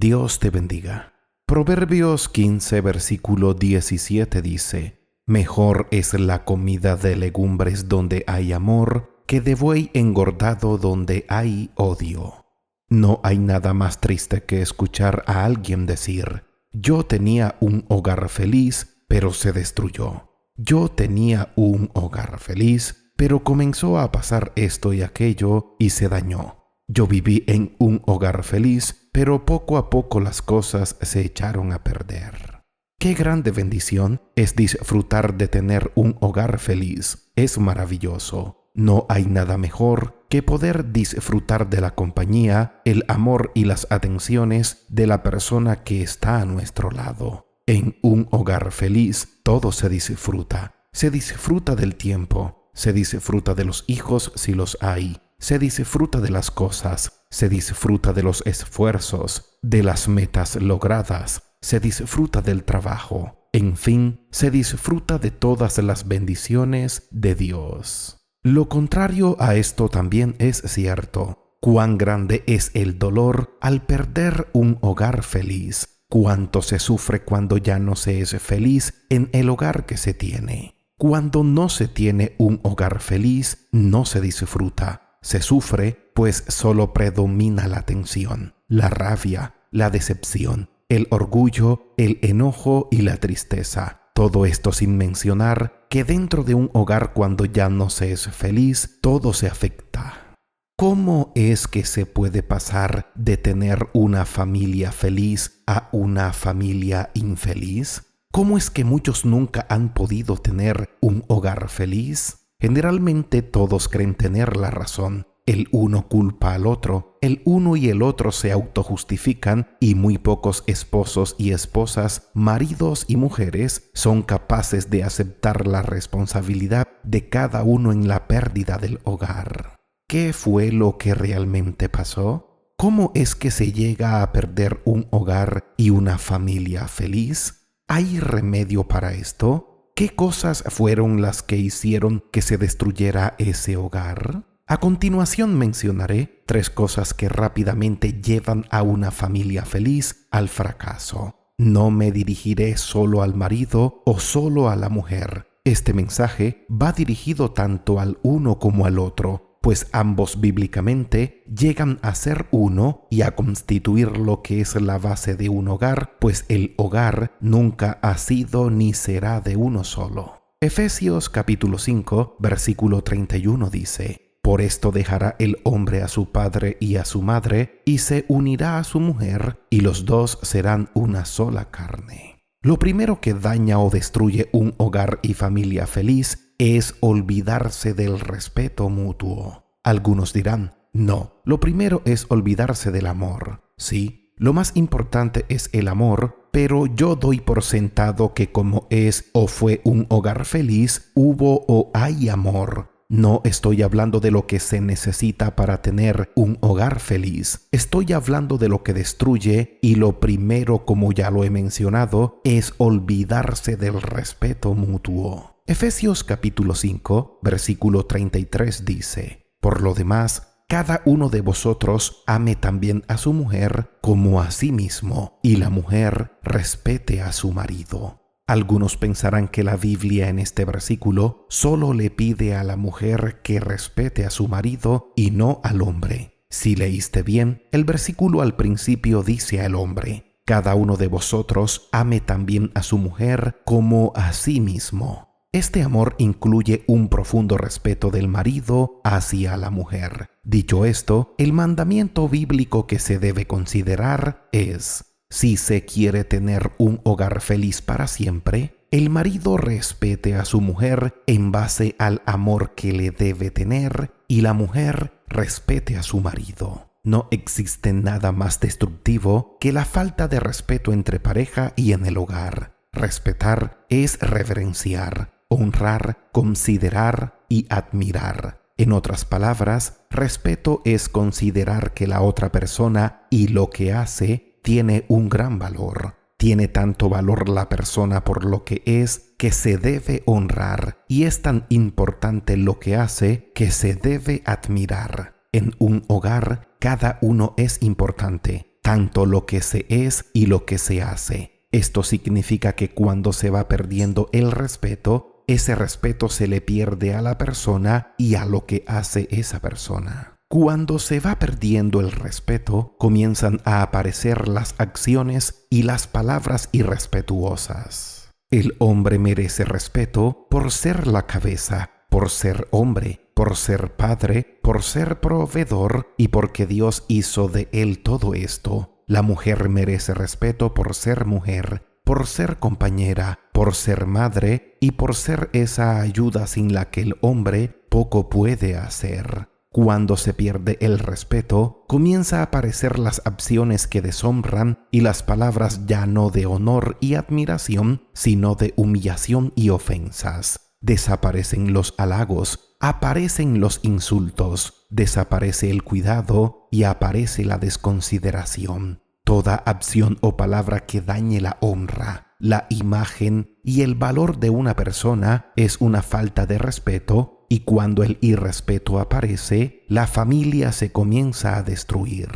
Dios te bendiga. Proverbios 15, versículo 17 dice: Mejor es la comida de legumbres donde hay amor que de buey engordado donde hay odio. No hay nada más triste que escuchar a alguien decir: yo tenía un hogar feliz, pero se destruyó. Yo tenía un hogar feliz, pero comenzó a pasar esto y aquello y se dañó. Yo viví en un hogar feliz, pero poco a poco las cosas se echaron a perder. Qué grande bendición es disfrutar de tener un hogar feliz. Es maravilloso. No hay nada mejor que poder disfrutar de la compañía, el amor y las atenciones de la persona que está a nuestro lado. En un hogar feliz todo se disfruta. Se disfruta del tiempo, se disfruta de los hijos si los hay, se disfruta de las cosas, se disfruta de los esfuerzos, de las metas logradas, se disfruta del trabajo. En fin, se disfruta de todas las bendiciones de Dios. Lo contrario a esto también es cierto. Cuán grande es el dolor al perder un hogar feliz. Cuánto se sufre cuando ya no se es feliz en el hogar que se tiene. Cuando no se tiene un hogar feliz, no se disfruta. Se sufre, pues solo predomina la tensión, la rabia, la decepción, el orgullo, el enojo y la tristeza. Todo esto sin mencionar que dentro de un hogar cuando ya no se es feliz, todo se afecta. ¿Cómo es que se puede pasar de tener una familia feliz a una familia infeliz? ¿Cómo es que muchos nunca han podido tener un hogar feliz? Generalmente todos creen tener la razón. El uno culpa al otro, el uno y el otro se autojustifican y muy pocos esposos y esposas, maridos y mujeres son capaces de aceptar la responsabilidad de cada uno en la pérdida del hogar. ¿Qué fue lo que realmente pasó? ¿Cómo es que se llega a perder un hogar y una familia feliz? ¿Hay remedio para esto? ¿Qué cosas fueron las que hicieron que se destruyera ese hogar? A continuación mencionaré 3 cosas que rápidamente llevan a una familia feliz al fracaso. No me dirigiré solo al marido o solo a la mujer. Este mensaje va dirigido tanto al uno como al otro, pues ambos bíblicamente llegan a ser uno y a constituir lo que es la base de un hogar, pues el hogar nunca ha sido ni será de uno solo. Efesios capítulo 5, versículo 31 dice: Por esto dejará el hombre a su padre y a su madre, y se unirá a su mujer, y los dos serán una sola carne. Lo primero que daña o destruye un hogar y familia feliz es olvidarse del respeto mutuo. Algunos dirán: no, lo primero es olvidarse del amor. Sí, lo más importante es el amor, pero yo doy por sentado que como es o fue un hogar feliz, hubo o hay amor. No estoy hablando de lo que se necesita para tener un hogar feliz. Estoy hablando de lo que destruye y lo primero, como ya lo he mencionado, es olvidarse del respeto mutuo. Efesios capítulo 5, versículo 33 dice: Por lo demás, cada uno de vosotros ame también a su mujer como a sí mismo, y la mujer respete a su marido. Algunos pensarán que la Biblia en este versículo solo le pide a la mujer que respete a su marido y no al hombre. Si leíste bien, el versículo al principio dice al hombre: cada uno de vosotros ame también a su mujer como a sí mismo. Este amor incluye un profundo respeto del marido hacia la mujer. Dicho esto, el mandamiento bíblico que se debe considerar es: si se quiere tener un hogar feliz para siempre, el marido respete a su mujer en base al amor que le debe tener y la mujer respete a su marido. No existe nada más destructivo que la falta de respeto entre pareja y en el hogar. Respetar es reverenciar, honrar, considerar y admirar. En otras palabras, respeto es considerar que la otra persona y lo que hace tiene un gran valor. Tiene tanto valor la persona por lo que es que se debe honrar, y es tan importante lo que hace que se debe admirar. En un hogar, cada uno es importante. tanto lo que se es y lo que se hace. Esto significa que cuando se va perdiendo el respeto, ese respeto se le pierde a la persona y a lo que hace esa persona. Cuando se va perdiendo el respeto, comienzan a aparecer las acciones y las palabras irrespetuosas. El hombre merece respeto por ser la cabeza, por ser hombre, por ser padre, por ser proveedor y porque Dios hizo de él todo esto. La mujer merece respeto por ser mujer, por ser compañera, por ser madre y por ser esa ayuda sin la que el hombre poco puede hacer. Cuando se pierde el respeto, comienza a aparecer las acciones que deshonran y las palabras ya no de honor y admiración, sino de humillación y ofensas. Desaparecen los halagos, aparecen los insultos, desaparece el cuidado y aparece la desconsideración. Toda acción o palabra que dañe la honra, la imagen y el valor de una persona es una falta de respeto, y cuando el irrespeto aparece, la familia se comienza a destruir.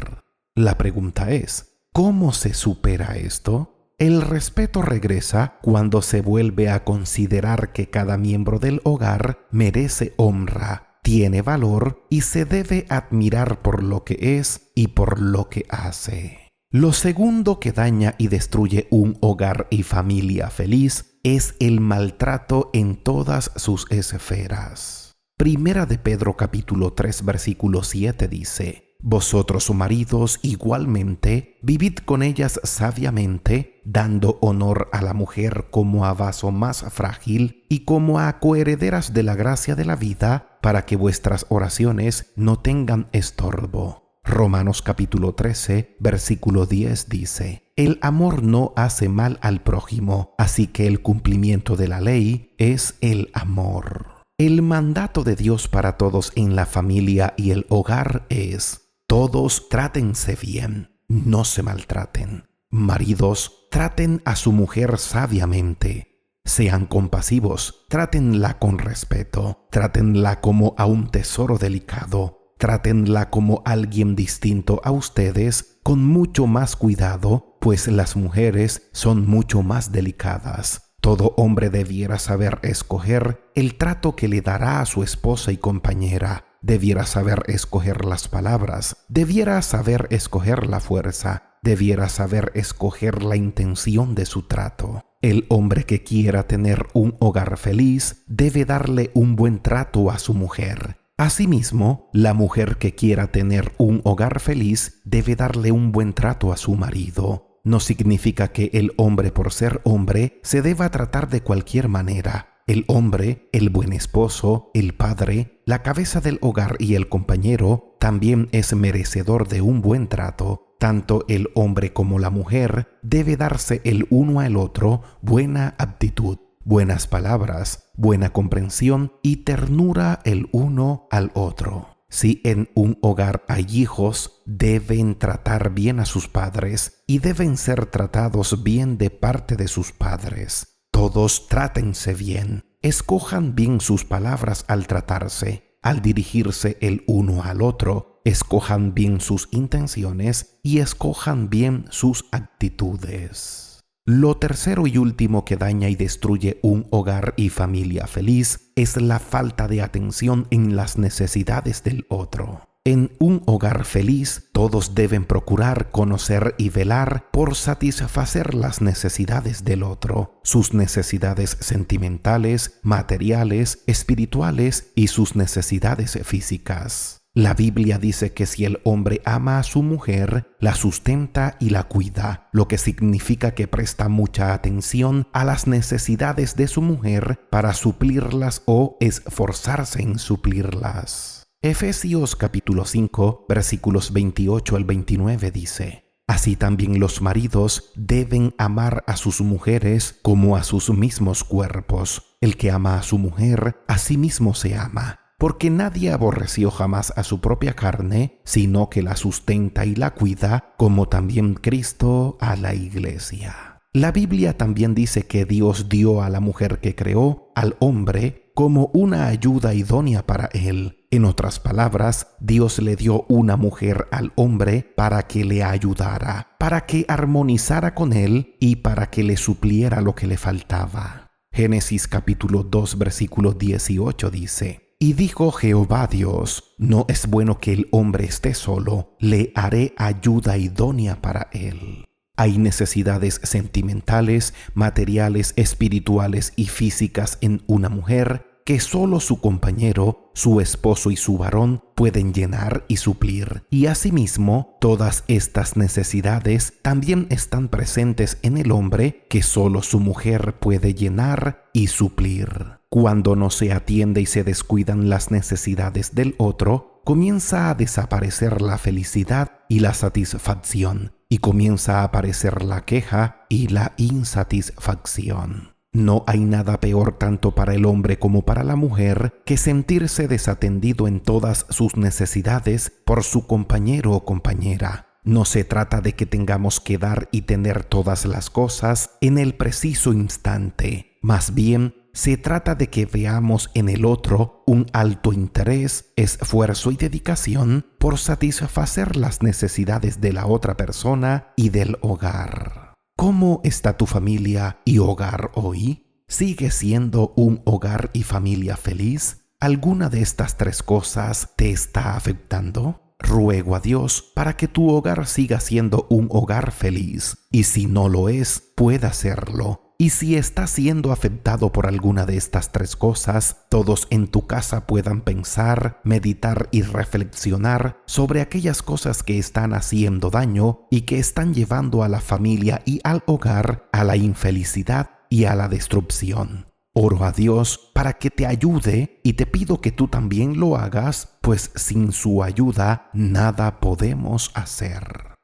La pregunta es, ¿cómo se supera esto? El respeto regresa cuando se vuelve a considerar que cada miembro del hogar merece honra, tiene valor y se debe admirar por lo que es y por lo que hace. Lo segundo que daña y destruye un hogar y familia feliz es el maltrato en todas sus esferas. Primera de Pedro capítulo 3 versículo 7 dice: Vosotros, maridos, igualmente, vivid con ellas sabiamente, dando honor a la mujer como a vaso más frágil y como a coherederas de la gracia de la vida, para que vuestras oraciones no tengan estorbo. Romanos capítulo 13, versículo 10 dice: El amor no hace mal al prójimo, así que el cumplimiento de la ley es el amor. El mandato de Dios para todos en la familia y el hogar es: todos trátense bien, no se maltraten. Maridos, traten a su mujer sabiamente. Sean compasivos, trátenla con respeto, trátenla como a un tesoro delicado. Trátenla como alguien distinto a ustedes, con mucho más cuidado, pues las mujeres son mucho más delicadas. Todo hombre debiera saber escoger el trato que le dará a su esposa y compañera. Debiera saber escoger las palabras, debiera saber escoger la fuerza, debiera saber escoger la intención de su trato. El hombre que quiera tener un hogar feliz debe darle un buen trato a su mujer. Asimismo, la mujer que quiera tener un hogar feliz debe darle un buen trato a su marido. No significa que el hombre, por ser hombre, se deba tratar de cualquier manera. El hombre, el buen esposo, el padre, la cabeza del hogar y el compañero también es merecedor de un buen trato. Tanto el hombre como la mujer debe darse el uno al otro buena actitud, buenas palabras, buena comprensión y ternura el uno al otro. Si en un hogar hay hijos, deben tratar bien a sus padres y deben ser tratados bien de parte de sus padres. Todos trátense bien, escojan bien sus palabras al tratarse, al dirigirse el uno al otro, escojan bien sus intenciones y escojan bien sus actitudes. Lo tercero y último que daña y destruye un hogar y familia feliz es la falta de atención en las necesidades del otro. En un hogar feliz, todos deben procurar conocer y velar por satisfacer las necesidades del otro, sus necesidades sentimentales, materiales, espirituales y sus necesidades físicas. La Biblia dice que si el hombre ama a su mujer, la sustenta y la cuida, lo que significa que presta mucha atención a las necesidades de su mujer para suplirlas o esforzarse en suplirlas. Efesios capítulo 5, versículos 28 al 29 dice: Así también los maridos deben amar a sus mujeres como a sus mismos cuerpos. El que ama a su mujer, a sí mismo se ama. Porque nadie aborreció jamás a su propia carne, sino que la sustenta y la cuida, como también Cristo a la iglesia. La Biblia también dice que Dios dio a la mujer que creó al hombre como una ayuda idónea para él. En otras palabras, Dios le dio una mujer al hombre para que le ayudara, para que armonizara con él y para que le supliera lo que le faltaba. Génesis capítulo 2 versículo 18 dice: Y dijo Jehová Dios, no es bueno que el hombre esté solo, le haré ayuda idónea para él. Hay necesidades sentimentales, materiales, espirituales y físicas en una mujer que solo su compañero, su esposo y su varón pueden llenar y suplir. Y asimismo, todas estas necesidades también están presentes en el hombre que solo su mujer puede llenar y suplir. Cuando no se atiende y se descuidan las necesidades del otro, comienza a desaparecer la felicidad y la satisfacción, y comienza a aparecer la queja y la insatisfacción. No hay nada peor tanto para el hombre como para la mujer que sentirse desatendido en todas sus necesidades por su compañero o compañera. No se trata de que tengamos que dar y tener todas las cosas en el preciso instante. Más bien, se trata de que veamos en el otro un alto interés, esfuerzo y dedicación por satisfacer las necesidades de la otra persona y del hogar. ¿Cómo está tu familia y hogar hoy? ¿Sigue siendo un hogar y familia feliz? ¿Alguna de estas tres cosas te está afectando? Ruego a Dios para que tu hogar siga siendo un hogar feliz, y si no lo es, pueda serlo. Y si está siendo afectado por alguna de estas tres cosas, todos en tu casa puedan pensar, meditar y reflexionar sobre aquellas cosas que están haciendo daño y que están llevando a la familia y al hogar a la infelicidad y a la destrucción. Oro a Dios para que te ayude y te pido que tú también lo hagas, pues sin su ayuda nada podemos hacer.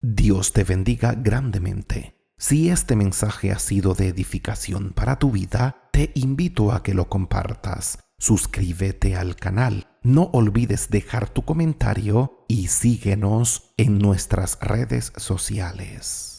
Dios te bendiga grandemente. Si este mensaje ha sido de edificación para tu vida, te invito a que lo compartas. Suscríbete al canal. No olvides dejar tu comentario y síguenos en nuestras redes sociales.